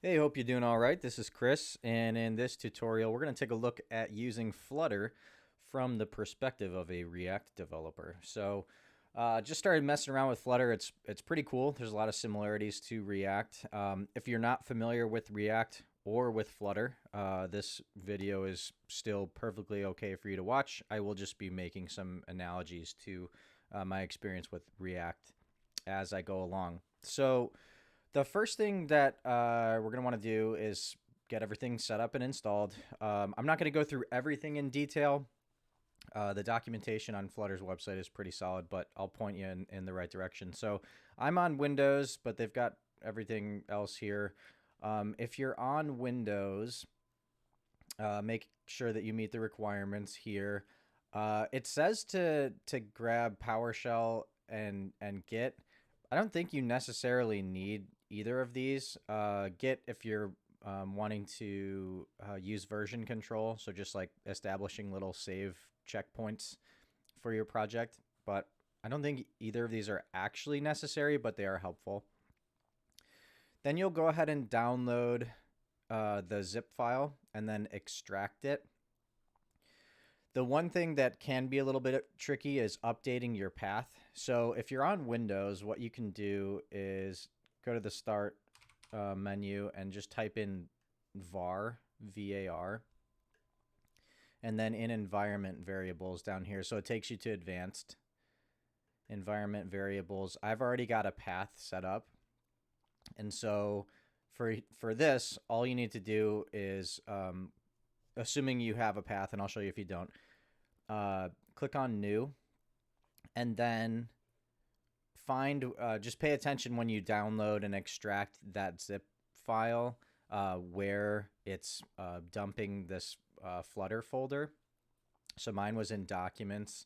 Hey, hope you're doing all right. This is Chris, and in this tutorial, we're going to take a look at using Flutter from the perspective of a React developer. Just started messing around with Flutter. It's pretty cool. There's a lot of similarities to React. If you're not familiar with React or with Flutter, this video is still perfectly okay for you to watch. I will just be making some analogies to my experience with React as I go along. The first thing that we're going to want to do is get everything set up and installed. I'm not going to go through everything in detail. The documentation on Flutter's website is pretty solid, but I'll point you in the right direction. So I'm on Windows, but they've got everything else here. If you're on Windows, make sure that you meet the requirements here. It says to grab PowerShell and Git. I don't think you necessarily need either of these. Git if you're wanting to use version control, so just like establishing little save checkpoints for your project. But I don't think either of these are actually necessary, but they are helpful. Then you'll go ahead and download the zip file and then extract it. The one thing that can be a little bit tricky is updating your path. So if you're on Windows, what you can do is go to the Start menu and just type in var, V-A-R, and then in Environment Variables down here. So it takes you to Advanced Environment Variables. I've already got a path set up. And so for this, all you need to do is, assuming you have a path, and I'll show you if you don't, click on New, and then just pay attention when you download and extract that zip file where it's dumping this Flutter folder. So mine was in Documents,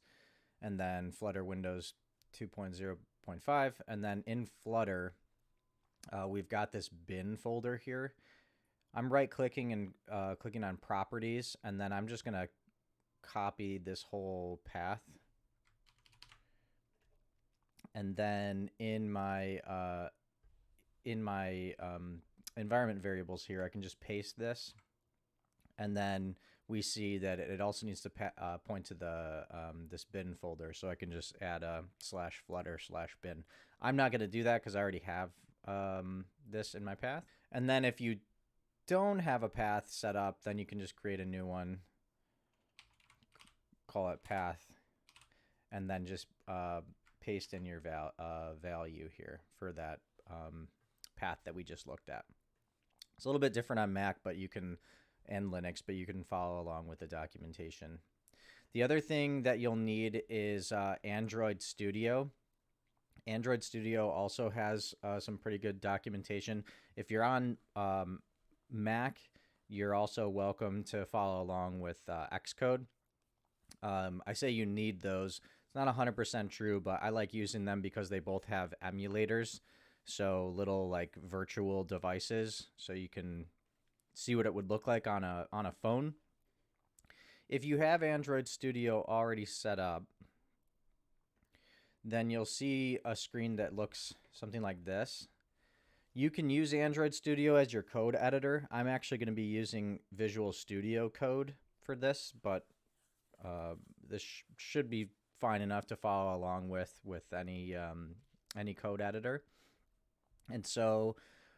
and then Flutter Windows 2.0.5, and then in Flutter, we've got this bin folder here. I'm right-clicking and clicking on Properties, and then I'm just going to copy this whole path. And then in my environment variables here, I can just paste this. And then we see that it also needs to point to the this bin folder. So I can just add a /flutter/bin. I'm not going to do that because I already have this in my path. And then if you don't have a path set up, then you can just create a new one, call it path, and then just paste in your value here for that path that we just looked at. It's a little bit different on Mac, but you can, and Linux, but you can follow along with the documentation. The other thing that you'll need is Android Studio. Android Studio also has some pretty good documentation. If you're on Mac, you're also welcome to follow along with Xcode. I say you need those. It's not 100% true, but I like using them because they both have emulators, so little like virtual devices, so you can see what it would look like on a phone. If you have Android Studio already set up, then you'll see a screen that looks something like this. You can use Android Studio as your code editor. I'm actually going to be using Visual Studio Code for this, but this should be fine enough to follow along with any code editor. And so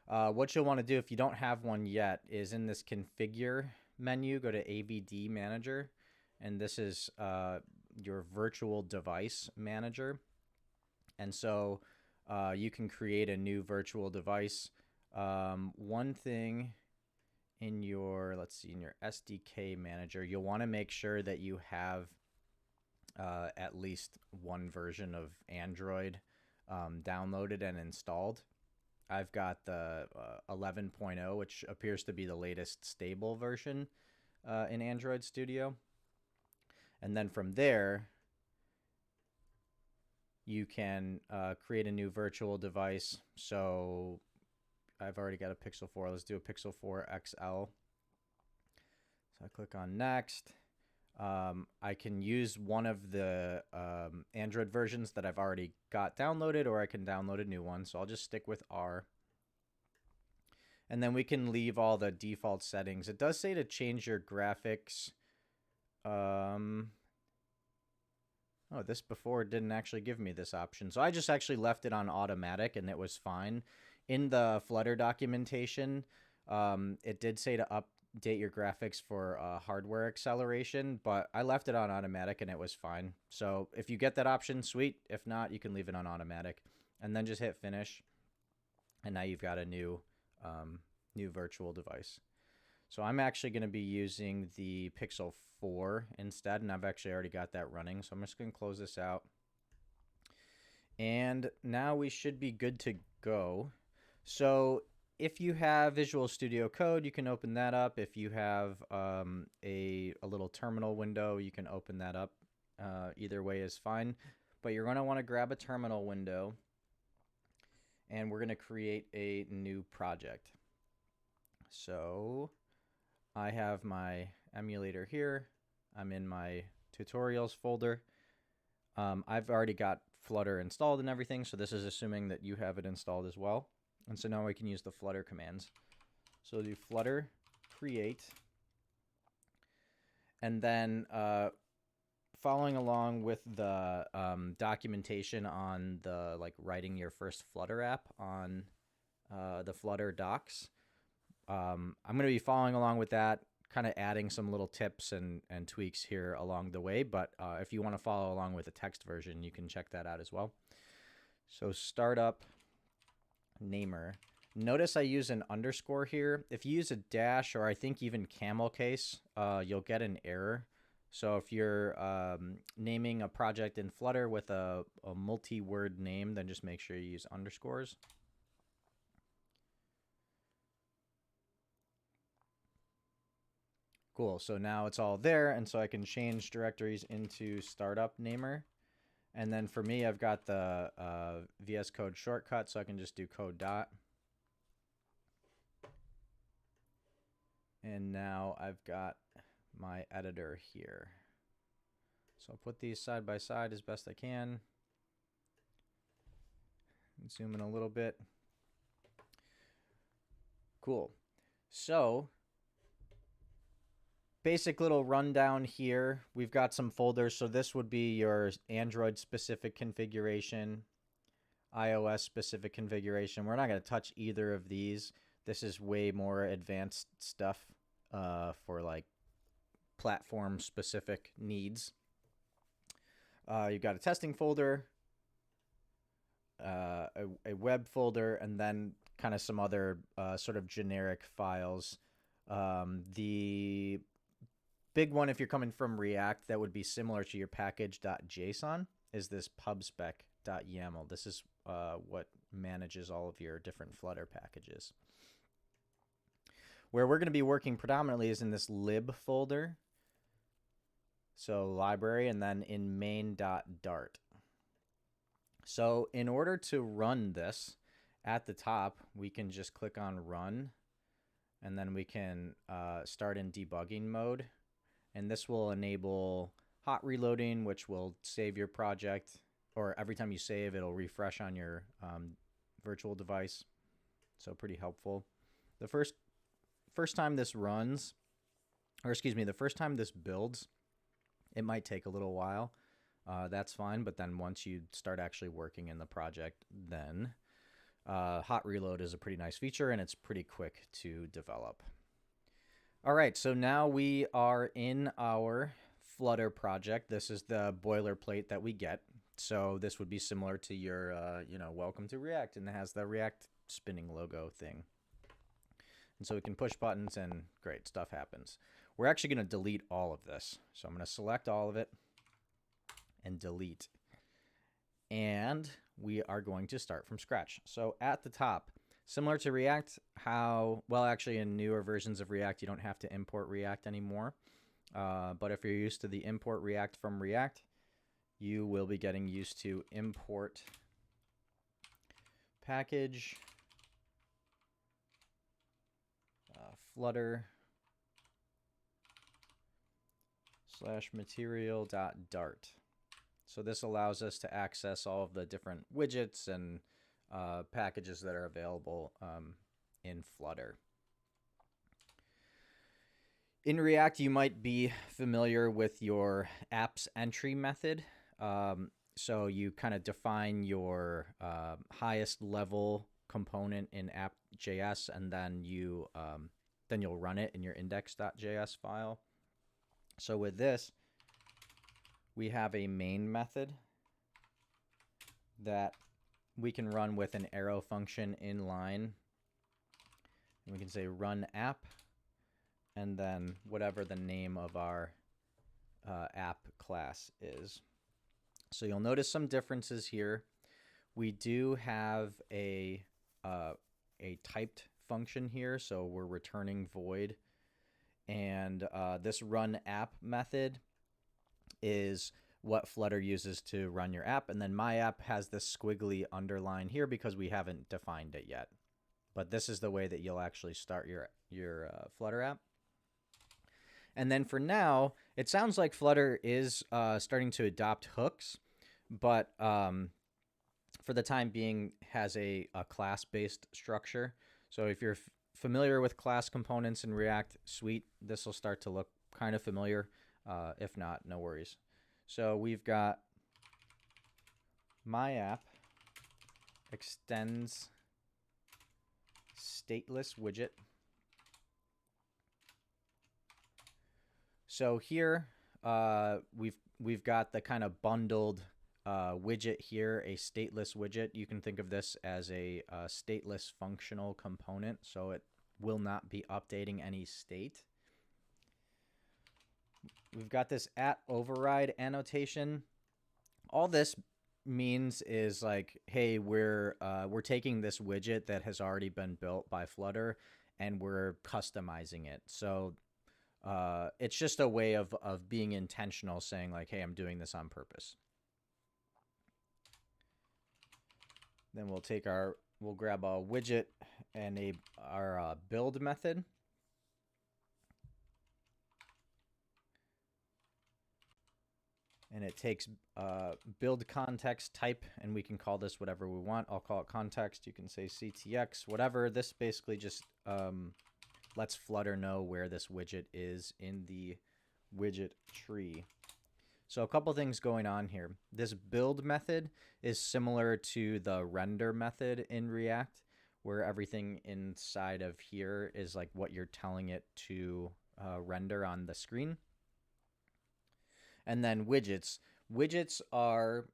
what you'll want to do if you don't have one yet is in this Configure menu, go to AVD Manager, and this is your virtual device manager. And so you can create a new virtual device. One thing in your, let's see, in your SDK manager, you'll want to make sure that you have at least one version of Android downloaded and installed. I've got the 11.0, which appears to be the latest stable version in Android Studio. And then from there, you can create a new virtual device. So I've already got a Pixel 4. Let's do a Pixel 4 XL. So I click on Next. I can use one of the Android versions that I've already got downloaded, or I can download a new one. So I'll just stick with R. And then we can leave all the default settings. It does say to change your graphics. Oh, this before didn't actually give me this option. So I just actually left it on automatic and it was fine. In the Flutter documentation, it did say to update your graphics for hardware acceleration, but I left it on automatic and it was fine. So if you get that option, sweet. If not, you can leave it on automatic and then just hit finish. And now you've got a new virtual device. So I'm actually going to be using the Pixel 4 instead, and I've actually already got that running. So I'm just going to close this out. And now we should be good to go. So if you have Visual Studio Code, you can open that up. If you have a little terminal window, you can open that up. Either way is fine. But you're going to want to grab a terminal window, and we're going to create a new project. So I have my emulator here. I'm in my tutorials folder. I've already got Flutter installed and everything, so this is assuming that you have it installed as well. And so now we can use the Flutter commands. So do Flutter create, and then following along with the documentation on the writing your first Flutter app on the Flutter docs. I'm going to be following along with that, kind of adding some little tips and tweaks here along the way. But if you want to follow along with the text version, you can check that out as well. So startup namer. Notice I use an underscore here. If you use a dash or I think even camel case, you'll get an error. So if you're naming a project in Flutter with a multi-word name, then just make sure you use underscores. Cool, so now it's all there, and so I can change directories into startup namer. And then for me, I've got the VS Code shortcut, so I can just do code dot. And now I've got my editor here. So I'll put these side by side as best I can. Zoom in a little bit. Cool. So basic little rundown here. We've got some folders. So this would be your Android specific configuration, iOS specific configuration. We're not going to touch either of these. This is way more advanced stuff for platform specific needs. You've got a testing folder, a web folder, and then kind of some other sort of generic files. The big one, if you're coming from React, that would be similar to your package.json, is this pubspec.yaml. This is what manages all of your different Flutter packages. Where we're going to be working predominantly is in this lib folder. So library, and then in main.dart. So in order to run this, at the top, we can just click on run, and then we can start in debugging mode. And this will enable hot reloading, which will save your project, or every time you save, it'll refresh on your virtual device. So pretty helpful. The first time this runs, or excuse me, the first time this builds, it might take a little while. That's fine, but then once you start actually working in the project, then hot reload is a pretty nice feature, and it's pretty quick to develop. All right, so now we are in our Flutter project. This is the boilerplate that we get. So this would be similar to your, welcome to React, and it has the React spinning logo thing. And so we can push buttons, and great stuff happens. We're actually going to delete all of this. So I'm going to select all of it and delete. And we are going to start from scratch. So at the top, similar to React, actually in newer versions of React, you don't have to import React anymore. But if you're used to the import React from React, you will be getting used to import package Flutter /material.dart. So this allows us to access all of the different widgets and packages that are available in Flutter. In React, you might be familiar with your apps entry method. So you kind of define your highest level component in app.js, and then you'll run it in your index.js file. So with this, we have a main method that we can run with an arrow function inline. And we can say run app, and then whatever the name of our app class is. So you'll notice some differences here. We do have a typed function here, so we're returning void. And this run app method is what Flutter uses to run your app. And then my app has this squiggly underline here because we haven't defined it yet. But this is the way that you'll actually start your Flutter app. And then for now, it sounds like Flutter is starting to adopt hooks, but for the time being has a class-based structure. So if you're familiar with class components in React, sweet, this will start to look kind of familiar. If not, no worries. So we've got my app extends stateless widget. So here we've got the kind of bundled widget here, a stateless widget. You can think of this as a stateless functional component, so it will not be updating any state. We've got this @override annotation. All this means is like, hey, we're taking this widget that has already been built by Flutter and we're customizing it. So it's just a way of being intentional, saying like, hey, I'm doing this on purpose. Then we'll grab a widget and our build method. And it takes build context type, and we can call this whatever we want. I'll call it context. You can say CTX, whatever. This basically just lets Flutter know where this widget is in the widget tree. So a couple things going on here. This build method is similar to the render method in React, where everything inside of here is like what you're telling it to render on the screen. And then widgets. Widgets are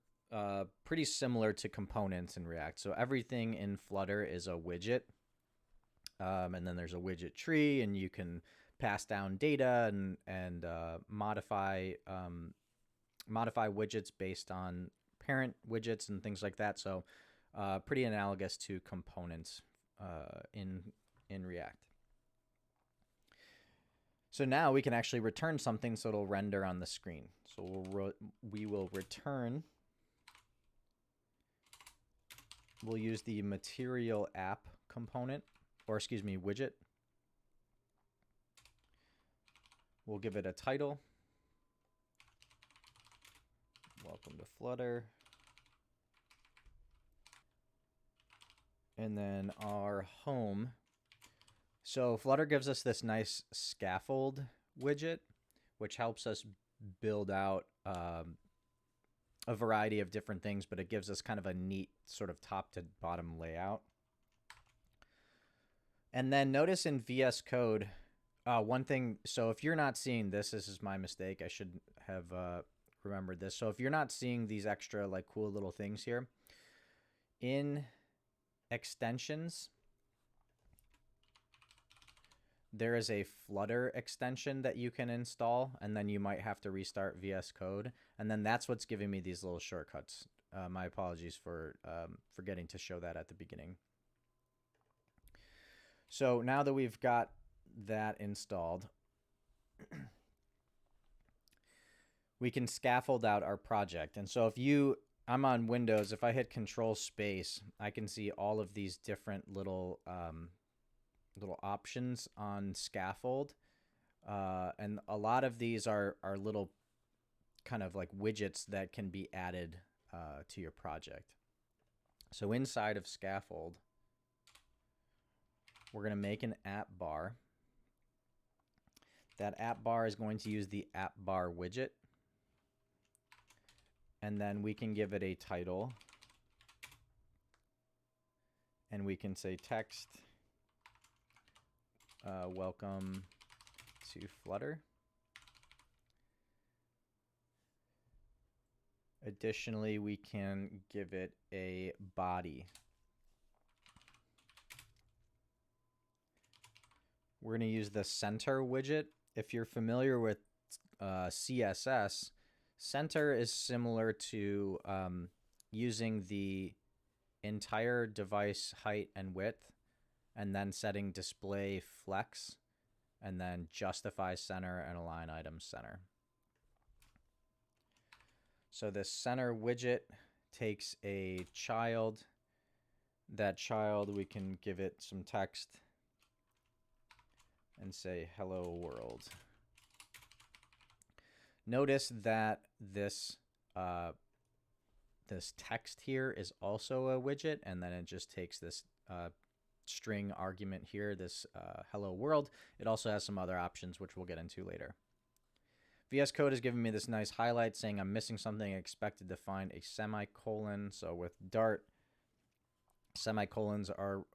pretty similar to components in React. So everything in Flutter is a widget. And then there's a widget tree, and you can pass down data and modify widgets based on parent widgets and things like that. So pretty analogous to components in React. So now we can actually return something so it'll render on the screen. So we will return, we'll use the material app component, or excuse me, widget. We'll give it a title. Welcome to Flutter. And then our home. So Flutter gives us this nice scaffold widget, which helps us build out a variety of different things, but it gives us kind of a neat sort of top to bottom layout. And then notice in VS Code, one thing, so if you're not seeing this is my mistake. I should have remembered this. So if you're not seeing these extra like cool little things here, in extensions, there is a Flutter extension that you can install, and then you might have to restart VS Code. And then that's what's giving me these little shortcuts. My apologies for forgetting to show that at the beginning. So now that we've got that installed, we can scaffold out our project. And so I'm on Windows, if I hit Control Space, I can see all of these different little options on scaffold. And a lot of these are little kind of like widgets that can be added to your project. So inside of scaffold, we're going to make an app bar. That app bar is going to use the app bar widget. And then we can give it a title. And we can say text, welcome to Flutter. Additionally, we can give it a body. We're going to use the center widget. If you're familiar with CSS, center is similar to using the entire device height and width, and then setting display flex, and then justify center and align items center. So this center widget takes a child. That child, we can give it some text and say hello world. Notice that this this text here is also a widget, and then it just takes this string argument here, this hello world. It also has some other options, which we'll get into later. VS Code has given me this nice highlight saying I'm missing something. I expected to find a semicolon. So with Dart, semicolons are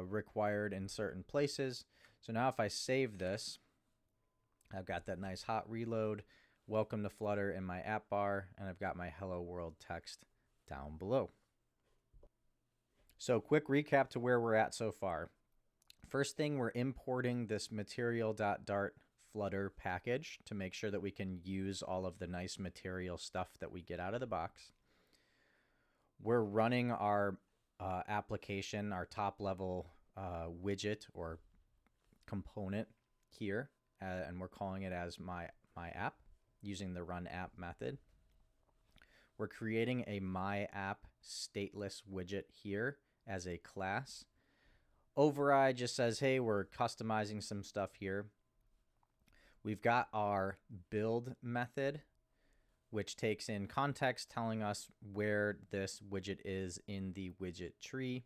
required in certain places. So now if I save this, I've got that nice hot reload, welcome to Flutter in my app bar, and I've got my hello world text down below. So quick recap to where we're at so far. First thing, we're importing this material.dart Flutter package to make sure that we can use all of the nice material stuff that we get out of the box. We're running our application, our top level widget or component here, and we're calling it as my app using the run app method. We're creating a my app stateless widget here as a class. Override just says, hey, we're customizing some stuff here. We've got our build method, which takes in context telling us where this widget is in the widget tree.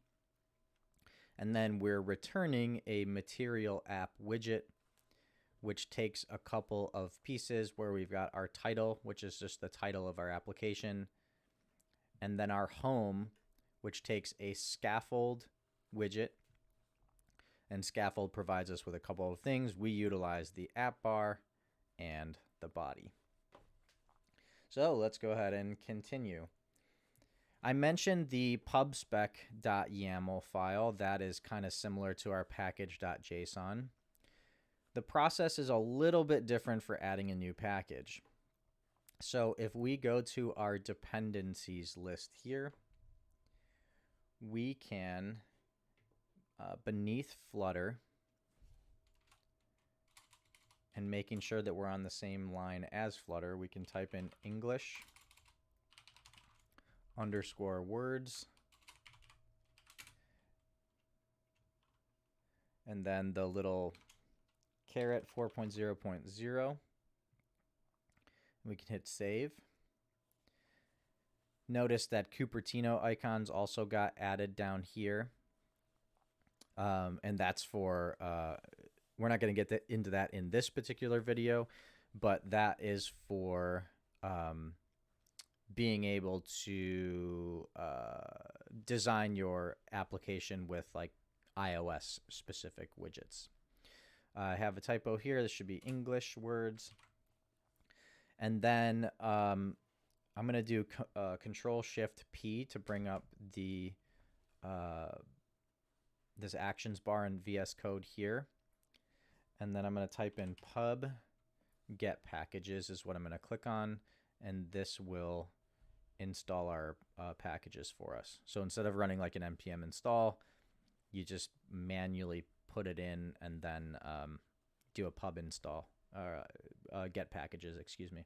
And then we're returning a material app widget, which takes a couple of pieces where we've got our title, which is just the title of our application, and then our home, which takes a scaffold widget. And scaffold provides us with a couple of things. We utilize the app bar and the body. So let's go ahead and continue. I mentioned the pubspec.yaml file. That is kind of similar to our package.json. The process is a little bit different for adding a new package. So if we go to our dependencies list here, we can beneath Flutter, and making sure that we're on the same line as Flutter, we can type in English _words, and then the little caret 4.0.0. We can hit save. Notice that Cupertino icons also got added down here. And that's for, we're not going to get into that in this particular video, but that is for being able to design your application with like iOS specific widgets. I have a typo here. This should be English words. And then I'm going to do Control-Shift-P to bring up the this actions bar in VS Code here. And then I'm going to type in pub get packages is what I'm going to click on. And this will install our packages for us. So instead of running like an npm install, you just manually put it in and then do a pub install, or get packages, excuse me.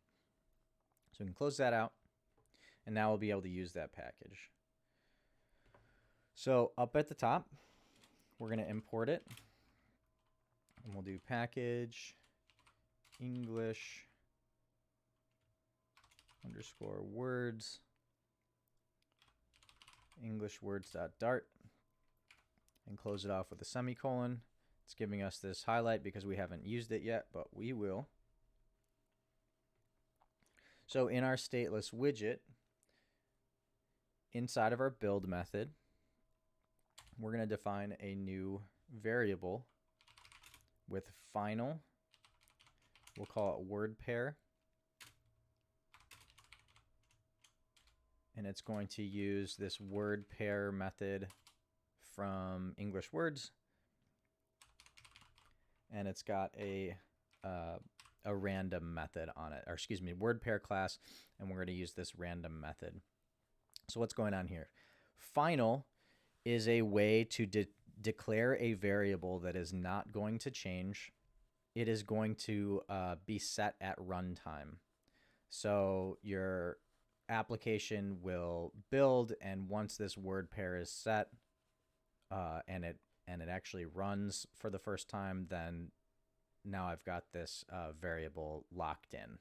So we can close that out. And now we'll be able to use that package. So up at the top, we're going to import it. And we'll do package English _words, English words.dart, and close it off with a semicolon. It's giving us this highlight because we haven't used it yet, but we will. So in our stateless widget, inside of our build method, we're going to define a new variable with final. We'll call it word pair. And it's going to use this word pair method from English Words. And it's got a random method on it, or excuse me, word pair class, and we're going to use this random method. So what's going on here? Final is a way to declare a variable that is not going to change. It is going to be set at runtime. So your application will build, and once this word pair is set and it actually runs for the first time, then now I've got this variable locked in.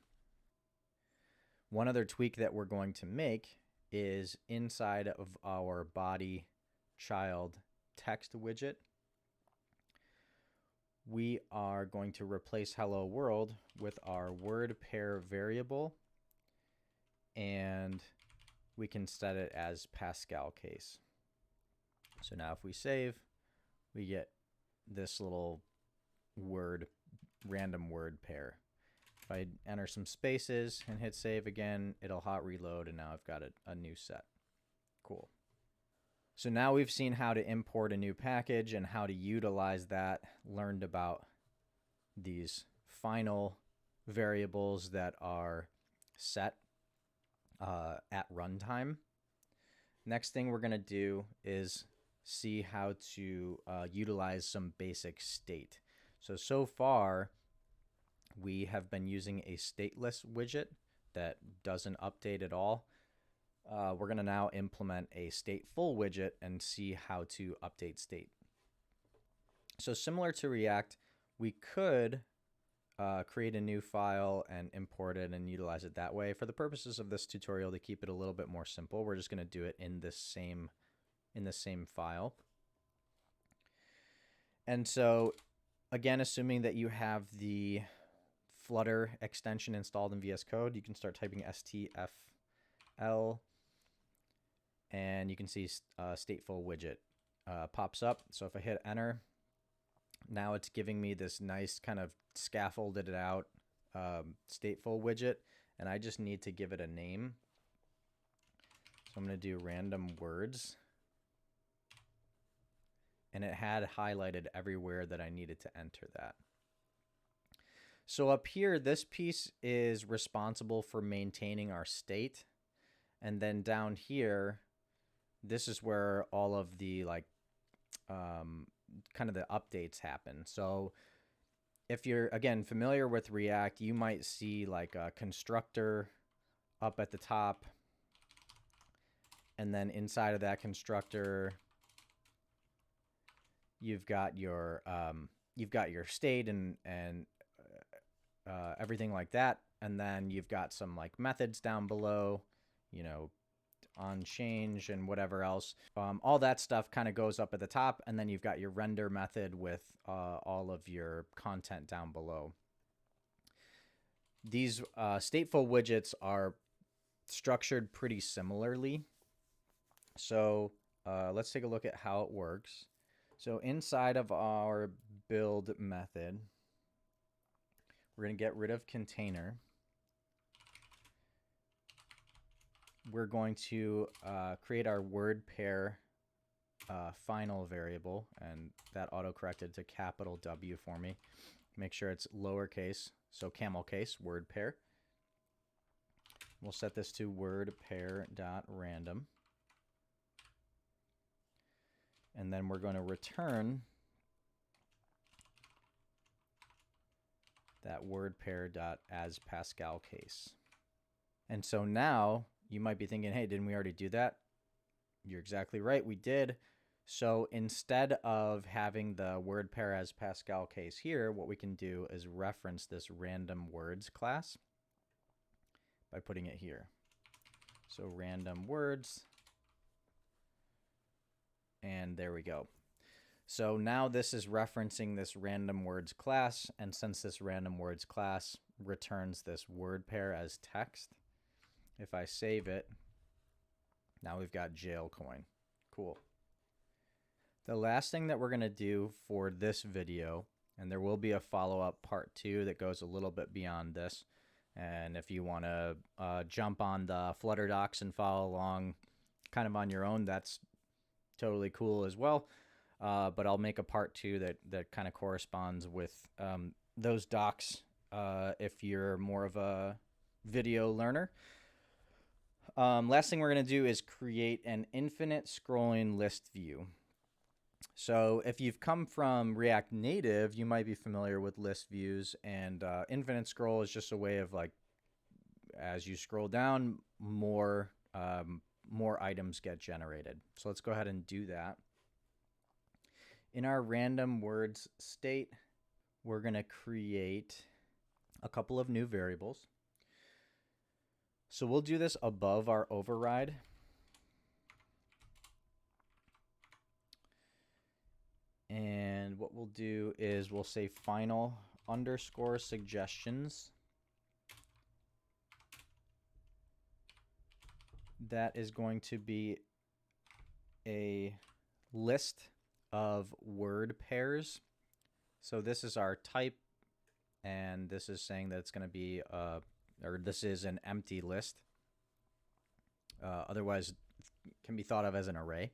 One other tweak that we're going to make is inside of our body child text widget, we are going to replace hello world with our word pair variable, and we can set it as Pascal case. So now if we save, we get this little random word pair. If I enter some spaces and hit save again, it'll hot reload, and now I've got a new set. Cool. So now we've seen how to import a new package and how to utilize that, learned about these final variables that are set at runtime. Next thing we're going to do is see how to utilize some basic state. So far, we have been using a stateless widget that doesn't update at all. We're going to now implement a stateful widget and see how to update state. So similar to React, we could create a new file and import it and utilize it that way. For the purposes of this tutorial, to keep it a little bit more simple, we're just going to do it in the same file. And so, again, assuming that you have the Flutter extension installed in VS Code, you can start typing STFL, and you can see stateful widget pops up. So if I hit enter, now it's giving me this nice kind of scaffolded out stateful widget, and I just need to give it a name. So I'm going to do random words, and it had highlighted everywhere that I needed to enter that. So up here, this piece is responsible for maintaining our state, and then down here, this is where all of the kind of the updates happen. So if you're, again, familiar with React, you might see like a constructor up at the top, and then inside of that constructor, you've got your state and everything like that, and then you've got some like methods down below, you know, on change and whatever else. All that stuff kind of goes up at the top, and then you've got your render method with all of your content down below. These stateful widgets are structured pretty similarly. So let's take a look at how it works. So inside of our build method, we're going to get rid of container. We're going to create our word pair final variable, and that auto-corrected to capital W for me. Make sure it's lowercase, so camel case, word pair. We'll set this to word pair.random. And then we're going to return that word pair.asPascal case. And so now you might be thinking, hey, didn't we already do that? You're exactly right, we did. So instead of having the word pair as Pascal case here, what we can do is reference this random words class by putting it here. So random words, and there we go. So now this is referencing this random words class, and since this random words class returns this word pair as text, if I save it, now we've got jail coin. Cool. The last thing that we're going to do for this video, and there will be a follow-up part 2 that goes a little bit beyond this, and if you want to jump on the Flutter docs and follow along kind of on your own, that's totally cool as well. But I'll make a part 2 that kind of corresponds with those docs if you're more of a video learner. Last thing we're going to do is create an infinite scrolling list view. So if you've come from React Native, you might be familiar with list views, and infinite scroll is just a way of, like, as you scroll down, more items get generated. So let's go ahead and do that. In our random words state, we're going to create a couple of new variables. So we'll do this above our override. And what we'll do is we'll say final underscore suggestions. That is going to be a list of word pairs. So this is our type, and this is saying that it's going to be, or this is an empty list. Otherwise, it can be thought of as an array.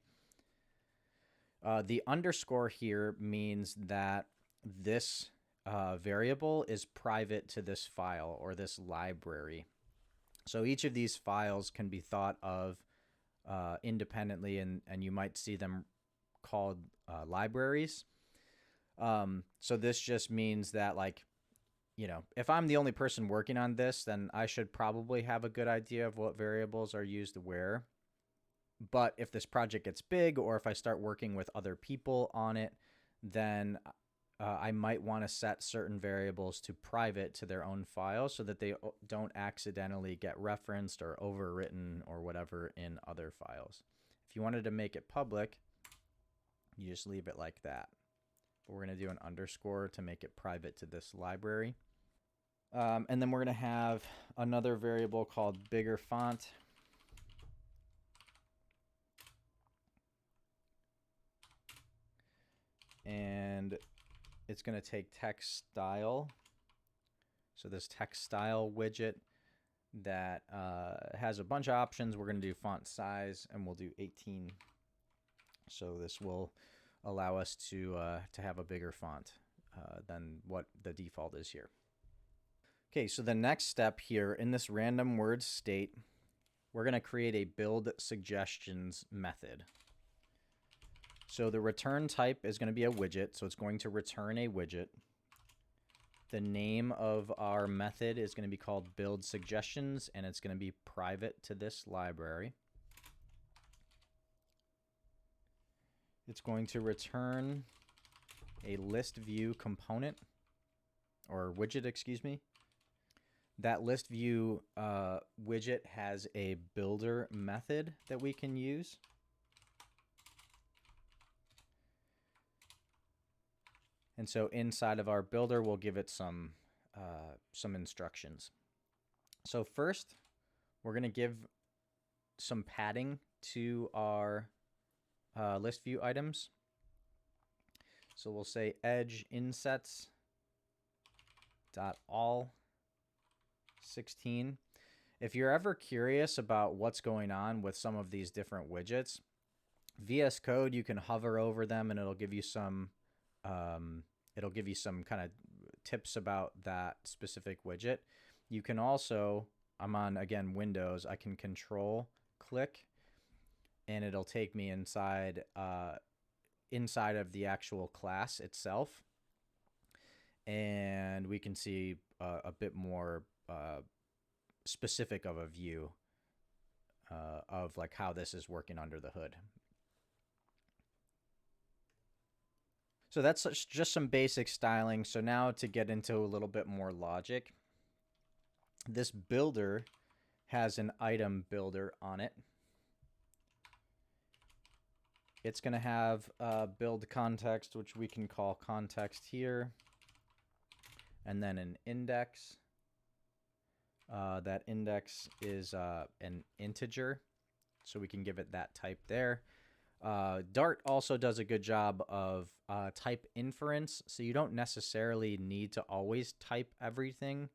The underscore here means that this variable is private to this file or this library. So each of these files can be thought of independently, and you might see them called libraries. So this just means that, like, you know, if I'm the only person working on this, then I should probably have a good idea of what variables are used where. But if this project gets big, or if I start working with other people on it, then I might want to set certain variables to private to their own file so that they don't accidentally get referenced or overwritten or whatever in other files. If you wanted to make it public, you just leave it like that. But we're going to do an underscore to make it private to this library. And then we're going to have another variable called bigger font. And it's going to take text style. So this text style widget that has a bunch of options. We're going to do font size, and we'll do 18. So this will allow us to have a bigger font than what the default is here. Okay, so the next step here in this random words state, we're going to create a build suggestions method. So the return type is going to be a widget, so it's going to return a widget. The name of our method is going to be called build suggestions, and it's going to be private to this library. It's going to return a list view component, or widget, excuse me. That list view widget has a builder method that we can use. And so inside of our builder, we'll give it some instructions. So first, we're going to give some padding to our list view items. So we'll say edge insets dot all 16. If you're ever curious about what's going on with some of these different widgets, VS Code, you can hover over them and it'll give you some kind of tips about that specific widget. You can also, I'm on, again, Windows, I can control click and it'll take me inside of the actual class itself, and we can see a bit more specific of a view of like how this is working under the hood. So that's just some basic styling. So now to get into a little bit more logic, this builder has an item builder on it. It's going to have build context, which we can call context here, and then an index. That index is an integer, so we can give it that type there. Dart also does a good job of type inference, so you don't necessarily need to always type everything,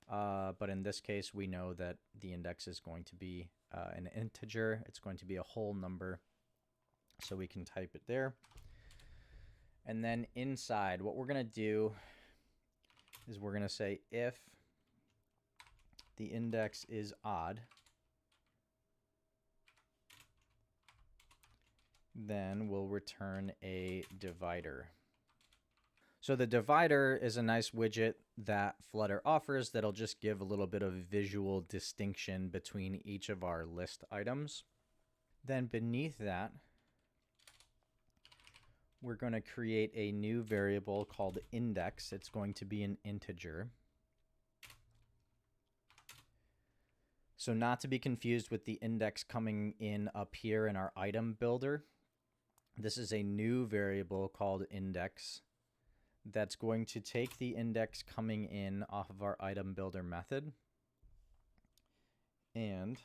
but in this case we know that the index is going to be an integer. It's going to be a whole number, so we can type it there. And then inside, what we're going to do is we're going to say if the index is odd, then we'll return a divider. So the divider is a nice widget that Flutter offers that'll just give a little bit of visual distinction between each of our list items. Then beneath that, we're going to create a new variable called index. It's going to be an integer. So not to be confused with the index coming in up here in our item builder. This is a new variable called index that's going to take the index coming in off of our item builder method, and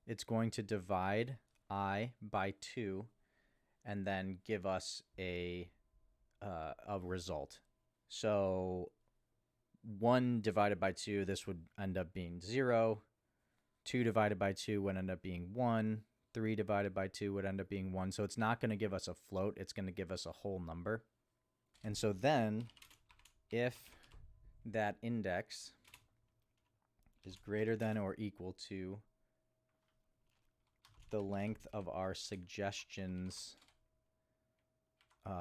it's going to divide I by 2 and then give us a result. So 1 divided by 2, this would end up being 0. 2 divided by 2 would end up being 1. 3 divided by 2 would end up being 1. So it's not going to give us a float. It's going to give us a whole number. And so then if that index is greater than or equal to the length of our suggestions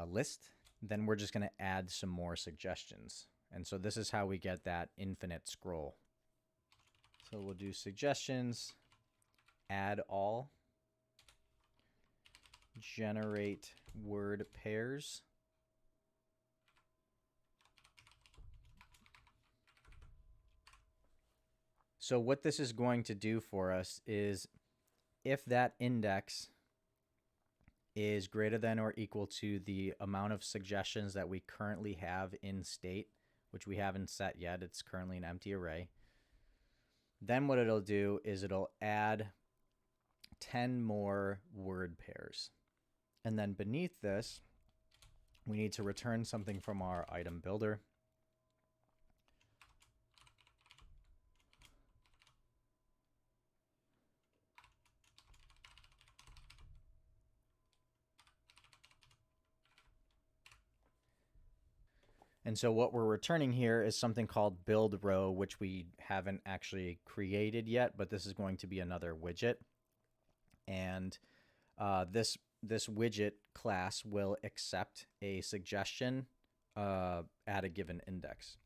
list, then we're just going to add some more suggestions. And so this is how we get that infinite scroll. So we'll do suggestions, add all, generate word pairs, so what this is going to do for us is if that index is greater than or equal to the amount of suggestions that we currently have in state, which we haven't set yet, it's currently an empty array, then what it'll do is it'll add 10 more word pairs. And then beneath this, we need to return something from our item builder. And so what we're returning here is something called build row, which we haven't actually created yet, but this is going to be another widget. And this widget class will accept a suggestion at a given index.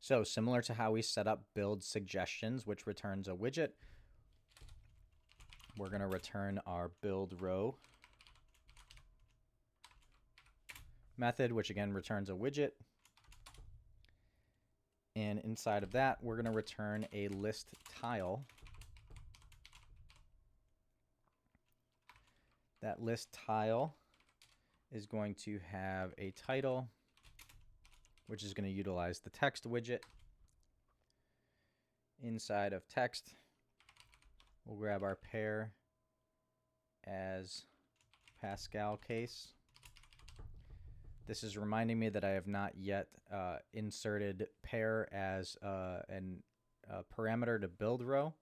So similar to how we set up build suggestions, which returns a widget, we're going to return our build row method, which again returns a widget. And inside of that, we're going to return a list tile. That list tile is going to have a title, which is going to utilize the text widget. Inside of text, we'll grab our pair as Pascal case. This is reminding me that I have not yet inserted pair as a parameter to build row.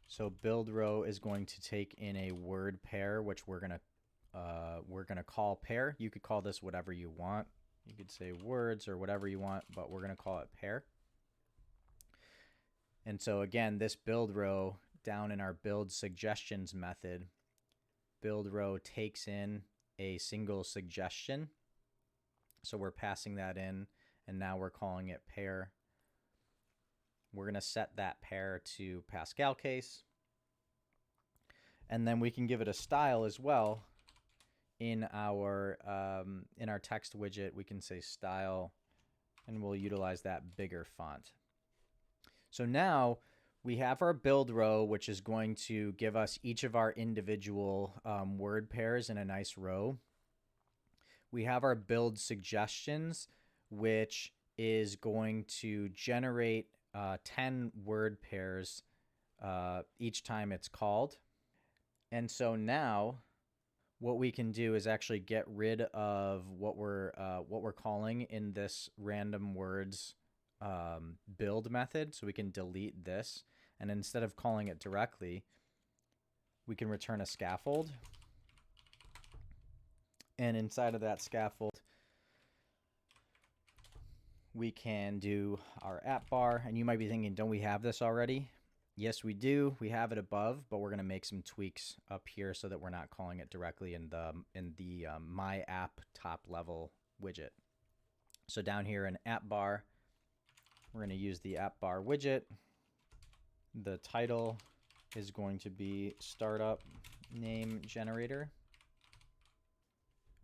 So build row is going to take in a word pair, which we're gonna call pair. You could call this whatever you want. You could say words or whatever you want, but we're gonna call it pair. And so again, this build row down in our build suggestions method, build row takes in a single suggestion. So we're passing that in, and now we're calling it pair. We're going to set that pair to Pascal case. And then we can give it a style as well. In our text widget, we can say style, and we'll utilize that bigger font. So now we have our build row, which is going to give us each of our individual word pairs in a nice row. We have our build suggestions, which is going to generate 10 word pairs each time it's called. And so now what we can do is actually get rid of what we're calling in this random words build method. So we can delete this, and instead of calling it directly, we can return a scaffold. And inside of that scaffold, we can do our app bar. And you might be thinking, don't we have this already? Yes, we do. We have it above, but we're going to make some tweaks up here so that we're not calling it directly in the My App top level widget. So down here in app bar, we're going to use the app bar widget. The title is going to be startup name generator.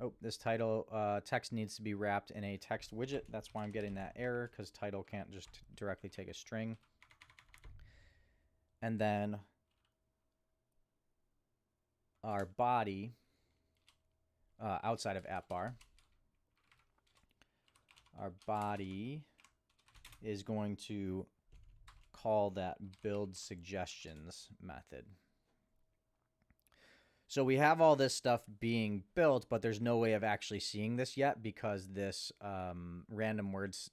Oh, this title text needs to be wrapped in a text widget. That's why I'm getting that error, because title can't just directly take a string. And then our body outside of app bar, our body is going to call that build suggestions method. So we have all this stuff being built, but there's no way of actually seeing this yet because this random words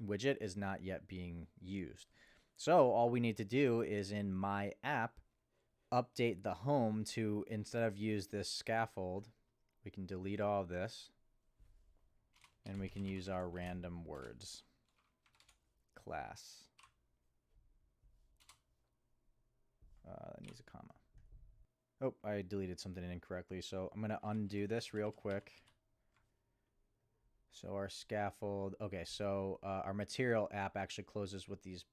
widget is not yet being used. So all we need to do is in My App, update the home to, instead of use this scaffold, we can delete all of this, and we can use our random words class. That needs a comma. Oh, I deleted something incorrectly, so I'm going to undo this real quick. So our scaffold, okay, so our material app actually closes with these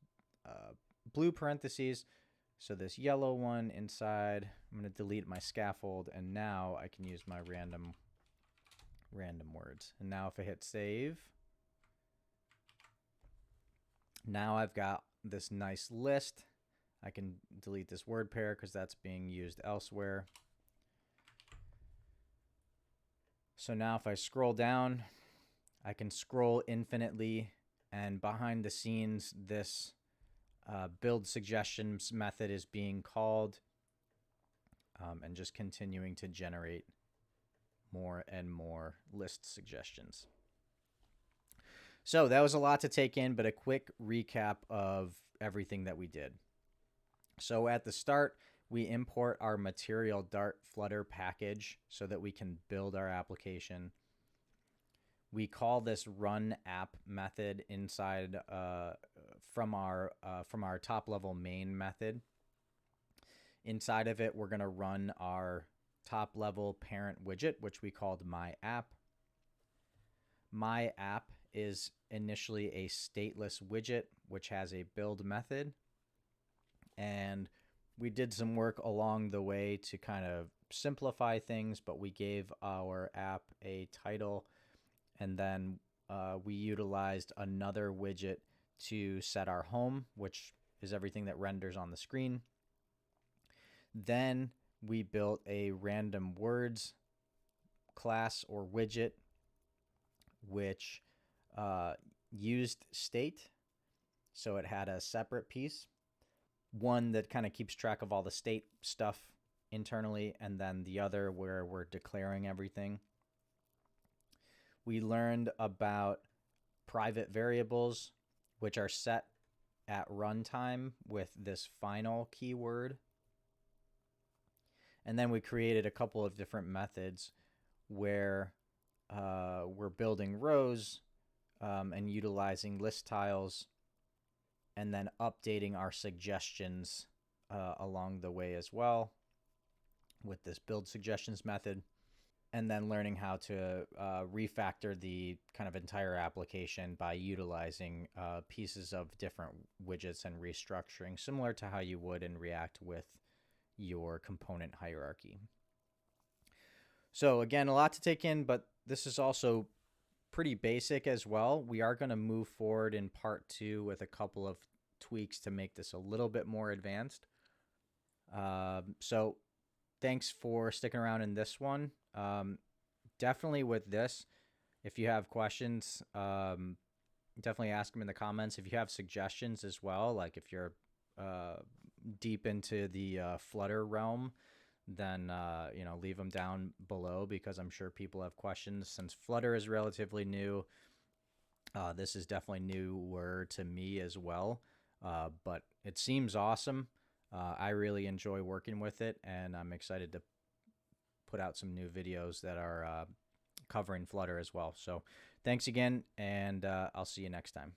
blue parentheses. So this yellow one inside, I'm going to delete my scaffold, and now I can use my random words. And now if I hit save, now I've got this nice list. I can delete this word pair because that's being used elsewhere. So now if I scroll down, I can scroll infinitely, and behind the scenes, this build suggestions method is being called and just continuing to generate more and more list suggestions. So that was a lot to take in, but a quick recap of everything that we did. So at the start, we import our material Dart Flutter package so that we can build our application. We call this run app method inside from our top level main method. Inside of it, we're going to run our top level parent widget, which we called My App. My App is initially a stateless widget, which has a build method. And we did some work along the way to kind of simplify things, but we gave our app a title, and then we utilized another widget to set our home, which is everything that renders on the screen. Then we built a random words class or widget, which used state. So it had a separate piece, one that kind of keeps track of all the state stuff internally, and then the other where we're declaring everything. We learned about private variables, which are set at runtime with this final keyword. And then we created a couple of different methods where we're building rows and utilizing list tiles, and then updating our suggestions along the way as well with this build suggestions method, and then learning how to refactor the kind of entire application by utilizing pieces of different widgets and restructuring, similar to how you would in React with your component hierarchy. So again, a lot to take in, but this is also pretty basic as well. We are going to move forward in part 2 with a couple of tweaks to make this a little bit more advanced. So thanks for sticking around in this one. Definitely with this, if you have questions, definitely ask them in the comments. If you have suggestions as well, like if you're deep into the Flutter realm, then leave them down below, because I'm sure people have questions. Since Flutter is relatively new, this is definitely newer to me as well, but it seems awesome. I really enjoy working with it, and I'm excited to put out some new videos that are covering Flutter as well. So thanks again, and I'll see you next time.